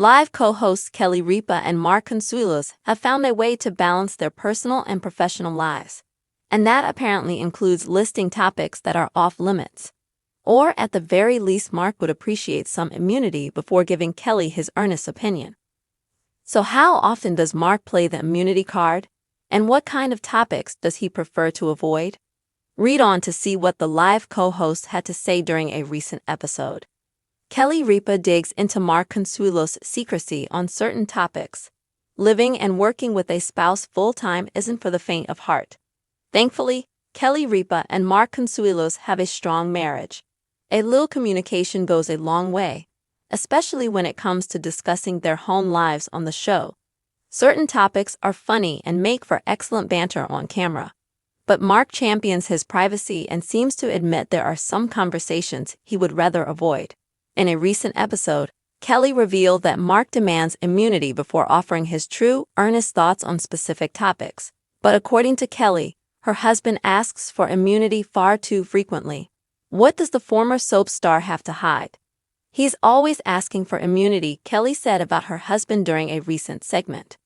Live co-hosts Kelly Ripa and Mark Consuelos have found a way to balance their personal and professional lives. And that apparently includes listing topics that are off-limits. Or at the very least, Mark would appreciate some immunity before giving Kelly his earnest opinion. So how often does Mark play the immunity card? And what kind of topics does he prefer to avoid? Read on to see what the live co-host had to say during a recent episode. Kelly Ripa digs into Mark Consuelos' secrecy on certain topics. Living and working with a spouse full-time isn't for the faint of heart. Thankfully, Kelly Ripa and Mark Consuelos have a strong marriage. A little communication goes a long way, especially when it comes to discussing their home lives on the show. Certain topics are funny and make for excellent banter on camera. But Mark champions his privacy and seems to admit there are some conversations he would rather avoid. In a recent episode, Kelly revealed that Mark demands immunity before offering his true, earnest thoughts on specific topics. But according to Kelly, her husband asks for immunity far too frequently. What does the former soap star have to hide? He's always asking for immunity, Kelly said about her husband during a recent segment.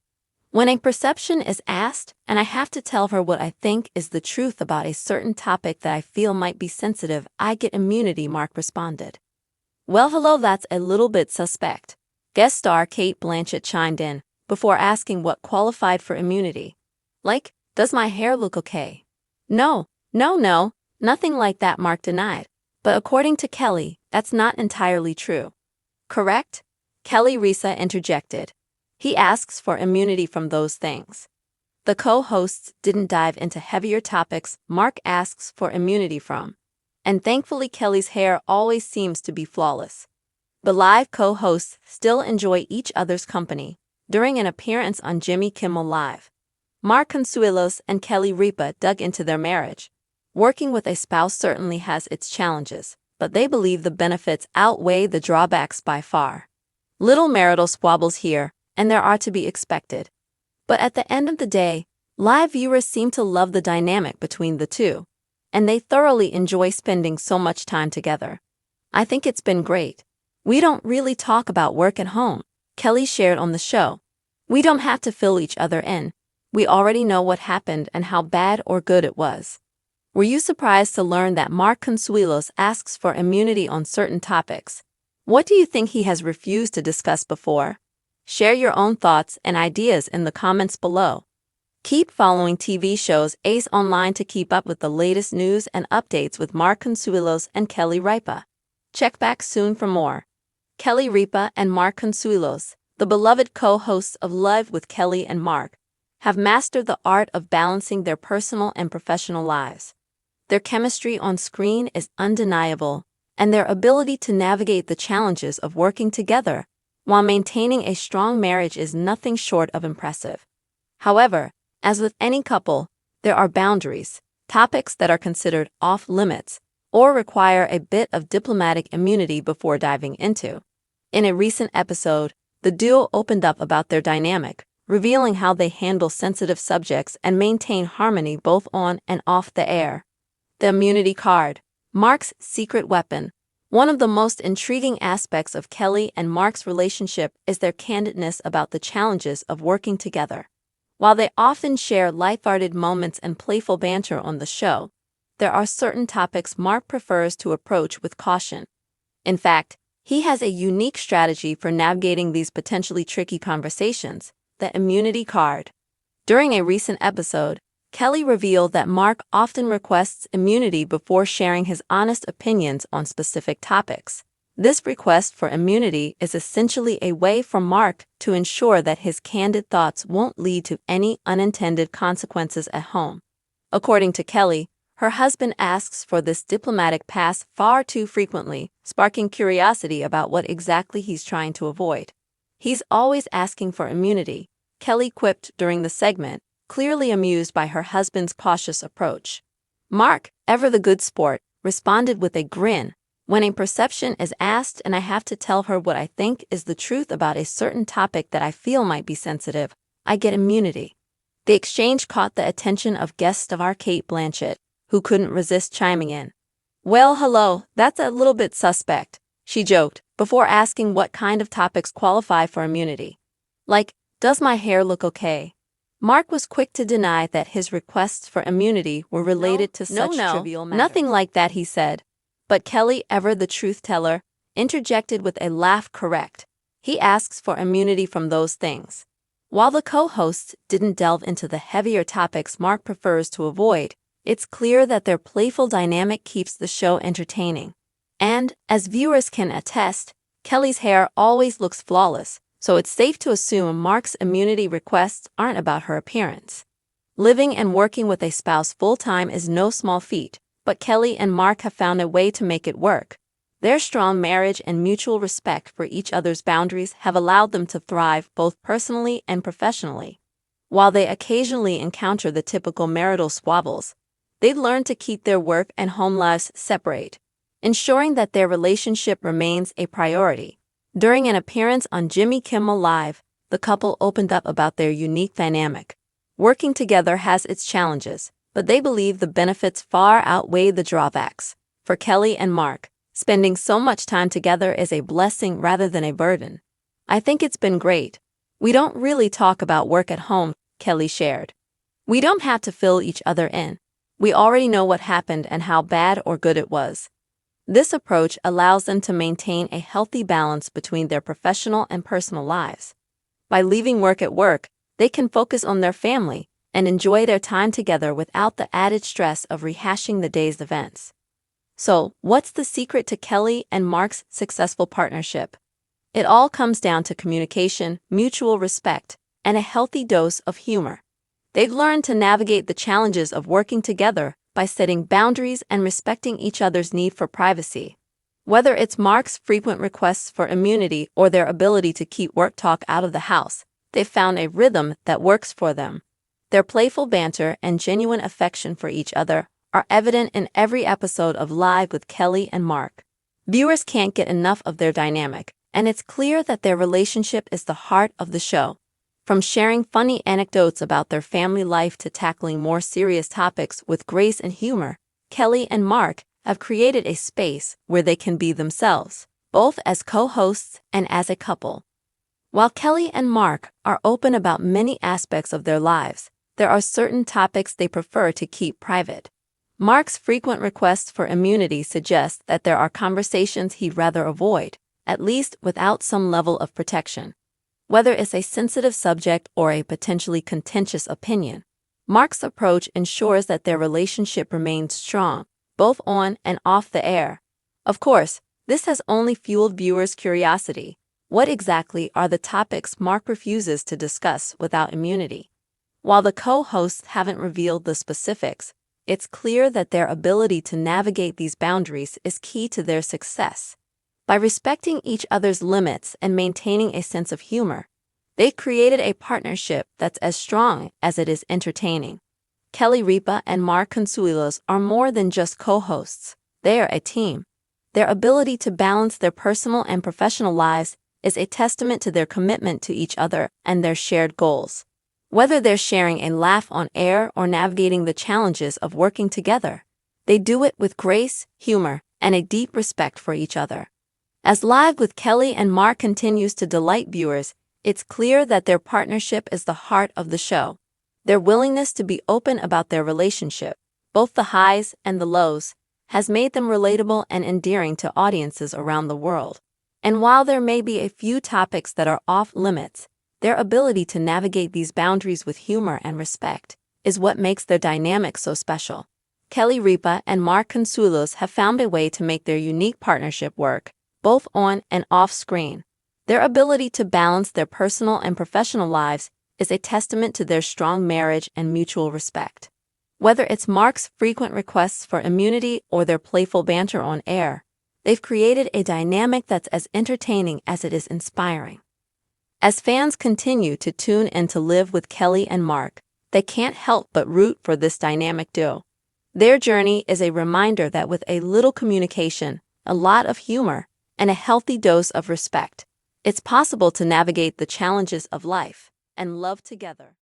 When a perception is asked, and I have to tell her what I think is the truth about a certain topic that I feel might be sensitive, I get immunity, Mark responded. Well, hello, that's a little bit suspect. Guest star Cate Blanchett chimed in, before asking what qualified for immunity. Like, does my hair look okay? No, nothing like that, Mark denied. But according to Kelly, that's not entirely true. Correct? Kelly Ripa interjected. He asks for immunity from those things. The co-hosts didn't dive into heavier topics Mark asks for immunity from. And thankfully, Kelly's hair always seems to be flawless. The live co-hosts still enjoy each other's company. During an appearance on Jimmy Kimmel Live, Mark Consuelos and Kelly Ripa dug into their marriage. Working with a spouse certainly has its challenges, but they believe the benefits outweigh the drawbacks by far. Little marital squabbles here, and there are to be expected. But at the end of the day, live viewers seem to love the dynamic between the two, and they thoroughly enjoy spending so much time together. I think it's been great. We don't really talk about work at home, Kelly shared on the show. We don't have to fill each other in. We already know what happened and how bad or good it was. Were you surprised to learn that Mark Consuelos asks for immunity on certain topics? What do you think he has refused to discuss before? Share your own thoughts and ideas in the comments below. Keep following TV shows Ace Online to keep up with the latest news and updates with Mark Consuelos and Kelly Ripa. Check back soon for more. Kelly Ripa and Mark Consuelos, the beloved co-hosts of Live with Kelly and Mark, have mastered the art of balancing their personal and professional lives. Their chemistry on screen is undeniable, and their ability to navigate the challenges of working together while maintaining a strong marriage is nothing short of impressive. However, as with any couple, there are boundaries, topics that are considered off-limits, or require a bit of diplomatic immunity before diving into. In a recent episode, the duo opened up about their dynamic, revealing how they handle sensitive subjects and maintain harmony both on and off the air. The immunity card, Mark's secret weapon. One of the most intriguing aspects of Kelly and Mark's relationship is their candidness about the challenges of working together. While they often share lighthearted moments and playful banter on the show, there are certain topics Mark prefers to approach with caution. In fact, he has a unique strategy for navigating these potentially tricky conversations, the immunity card. During a recent episode, Kelly revealed that Mark often requests immunity before sharing his honest opinions on specific topics. This request for immunity is essentially a way for Mark to ensure that his candid thoughts won't lead to any unintended consequences at home. According to Kelly, her husband asks for this diplomatic pass far too frequently, sparking curiosity about what exactly he's trying to avoid. He's always asking for immunity, Kelly quipped during the segment, clearly amused by her husband's cautious approach. Mark, ever the good sport, responded with a grin. When a perception is asked and I have to tell her what I think is the truth about a certain topic that I feel might be sensitive, I get immunity. The exchange caught the attention of guest star Cate Blanchett, who couldn't resist chiming in. Well, hello, that's a little bit suspect. she joked, before asking what kind of topics qualify for immunity. Like, does my hair look okay? Mark was quick to deny that his requests for immunity were related to such trivial matters. Nothing like that, he said. But Kelly, ever the truth teller, interjected with a laugh. Correct. He asks for immunity from those things. While the co-hosts didn't delve into the heavier topics Mark prefers to avoid, it's clear that their playful dynamic keeps the show entertaining. And, as viewers can attest, Kelly's hair always looks flawless, so it's safe to assume Mark's immunity requests aren't about her appearance. Living and working with a spouse full-time is no small feat, but Kelly and Mark have found a way to make it work. Their strong marriage and mutual respect for each other's boundaries have allowed them to thrive both personally and professionally. While they occasionally encounter the typical marital squabbles, they've learned to keep their work and home lives separate, ensuring that their relationship remains a priority. During an appearance on Jimmy Kimmel Live, the couple opened up about their unique dynamic. Working together has its challenges, but they believe the benefits far outweigh the drawbacks. For Kelly and Mark, spending so much time together is a blessing rather than a burden. I think it's been great. We don't really talk about work at home, Kelly shared. We don't have to fill each other in. We already know what happened and how bad or good it was. This approach allows them to maintain a healthy balance between their professional and personal lives. By leaving work at work, they can focus on their family and enjoy their time together without the added stress of rehashing the day's events. So, what's the secret to Kelly and Mark's successful partnership? It all comes down to communication, mutual respect, and a healthy dose of humor. They've learned to navigate the challenges of working together by setting boundaries and respecting each other's need for privacy. Whether it's Mark's frequent requests for immunity or their ability to keep work talk out of the house, they've found a rhythm that works for them. Their playful banter and genuine affection for each other are evident in every episode of Live with Kelly and Mark. Viewers can't get enough of their dynamic, and it's clear that their relationship is the heart of the show. From sharing funny anecdotes about their family life to tackling more serious topics with grace and humor, Kelly and Mark have created a space where they can be themselves, both as co-hosts and as a couple. While Kelly and Mark are open about many aspects of their lives, there are certain topics they prefer to keep private. Mark's frequent requests for immunity suggest that there are conversations he'd rather avoid, at least without some level of protection. Whether it's a sensitive subject or a potentially contentious opinion, Mark's approach ensures that their relationship remains strong, both on and off the air. Of course, this has only fueled viewers' curiosity. What exactly are the topics Mark refuses to discuss without immunity? While the co-hosts haven't revealed the specifics, it's clear that their ability to navigate these boundaries is key to their success. By respecting each other's limits and maintaining a sense of humor, they've created a partnership that's as strong as it is entertaining. Kelly Ripa and Mark Consuelos are more than just co-hosts. They are a team. Their ability to balance their personal and professional lives is a testament to their commitment to each other and their shared goals. Whether they're sharing a laugh on air or navigating the challenges of working together, they do it with grace, humor, and a deep respect for each other. As Live with Kelly and Mark continues to delight viewers, it's clear that their partnership is the heart of the show. Their willingness to be open about their relationship, both the highs and the lows, has made them relatable and endearing to audiences around the world. And while there may be a few topics that are off limits, their ability to navigate these boundaries with humor and respect is what makes their dynamic so special. Kelly Ripa and Mark Consuelos have found a way to make their unique partnership work, both on and off screen. Their ability to balance their personal and professional lives is a testament to their strong marriage and mutual respect. Whether it's Mark's frequent requests for immunity or their playful banter on air, they've created a dynamic that's as entertaining as it is inspiring. As fans continue to tune in to Live with Kelly and Mark, they can't help but root for this dynamic duo. Their journey is a reminder that with a little communication, a lot of humor, and a healthy dose of respect, it's possible to navigate the challenges of life and love together.